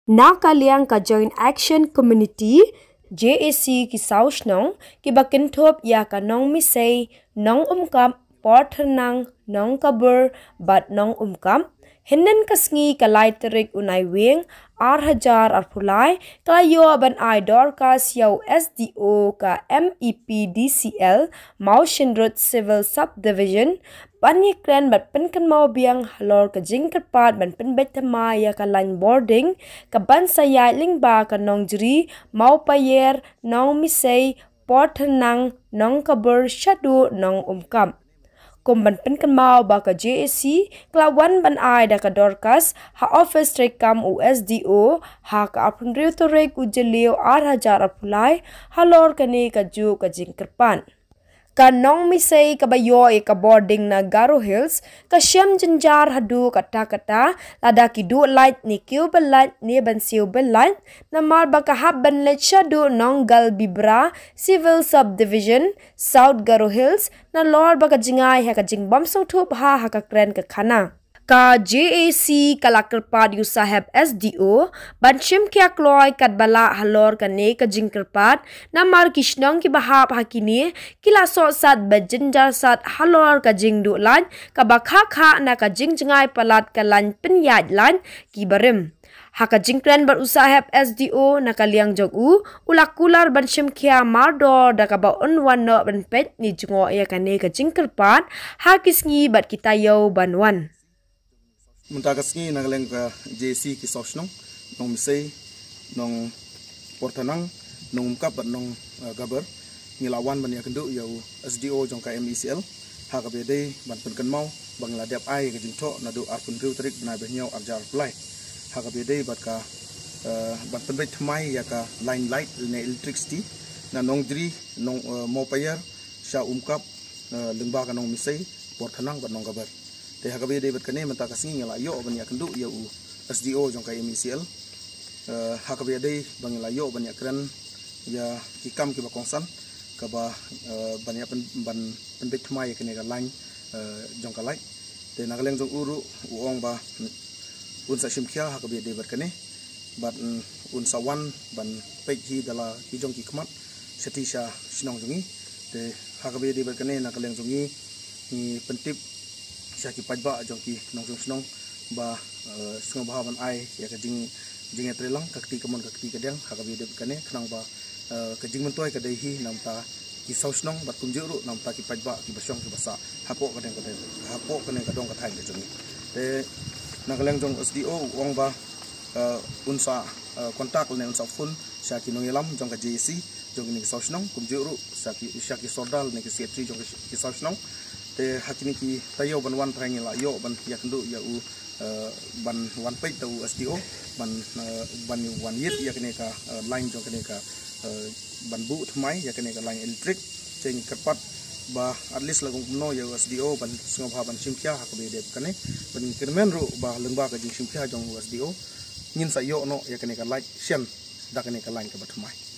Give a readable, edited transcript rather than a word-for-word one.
Na kaliang ka Joint Action Community JAC ki saus nong ki bakin thop ya ka nong misay nong umkap porternang nong kabur bat nong umkap hinden kasngi kalai terik unai wing ar pulai kalayo ban ai dorkas yau SDO ka MEP DCL Mountain Road Civil Subdivision Bani kren bat penkan mau biang halor ka jingkerpat ban penbet tema ya ka line boarding ka ban saya lingba ka nong jeri mau payer nong misay porternang nong kabur shadu nong umkam kumban penkan mau ba ka JAC klawan ban ai da ka dorkas ha office rekam USDO ha ka apun reutorek ujelio apulai halor kani ka ju ka jingkerpan ka nong misay kabayo ka boarding na Garo Hills ka siyam jenjar hadu kata lada ki du light ni cube light ni ban silver light na mar baka hab ban let shadu nong gal bibra civil subdivision South Garo Hills na lor baka jingai ha ka jingbam song thup ha ka kren ka khana ka JAC kalakerpat yu sahab SDO ban shim kya kloy kat bala halor ka ne ka jingkerpat na mar kishnong ki bahap hakini kila so sat bajinjar sat halor ka jingdu lan ka bakha kha na ka jingjngai palat ka lan pinyaj lan ki barim haka jingkren bar usahab SDO na kaliang jogu ulakular ban shim kya mardo da ka ba unwan no ban pet ni jungo ya ka ne ka jingkerpat hakisngi bat kita yo banwan Muntagasngi nagaleng ka JC ki sosnong nong misay nong portanang nong umkap at nong gabar ngilawan ban yakendu yau SDO jong ka MECL ha ka bede ban penkan mau bang ladap ai ka jingtho na do arpun riu tarik na benyo arjar plai ha ka bede bat ka ban penbet thmai ya ka line light na electricity na nong dri nong mo payer sha umkap lengba ka nong misay portanang bat nong gabar te hakabe de bat kane mata kasing ngala yo ban ya kendu yo SDO jong kai MECL hakabe de bang la yo ban ya kran ya kikam ki bakongsan ka ba ban ya ban penbet thma ya kene ga line jong ka lai te nagaleng jong uru uong ba un sa shimkhia hakabe de bat kane bat un sa wan ban pek hi dala ki jong ki khmat setisha sinong jongi te hakabe de bat kane nagaleng jongi ni pentip Syaki pajba jongki nong snong ba sengo bahaban ai ya ka jing etrelang kakti kamon kakti kadang hakabi de kane khnang ba ka jing mentoi ka dehi namta ki sausnong bat kumjuru namta ki pajba ki basyong ki basa hapo kadang kadong ka thai de jongi te nagaleng jong SDO wong ba unsa kontak ne unsa phone syaki nong yalam jong ka JC jong ni sausnong kumjuru syaki sordal ne ki C3 jong ki sausnong te hakini ki tayo ban wan thang la yo ban yakendu ya u ban wan pei tu SDO ban wan yit ya kene ka line jong kene ka ban bu thmai ya kene ka line electric cheng kerpat ba at least lagung no ya SDO ban sngo ban simkhya hakbe de kane ban kirmen ru ba lengba ka jing simkhya jong SDO ngin sa yo no ya kene ka light shen da kene ka line ka ba thmai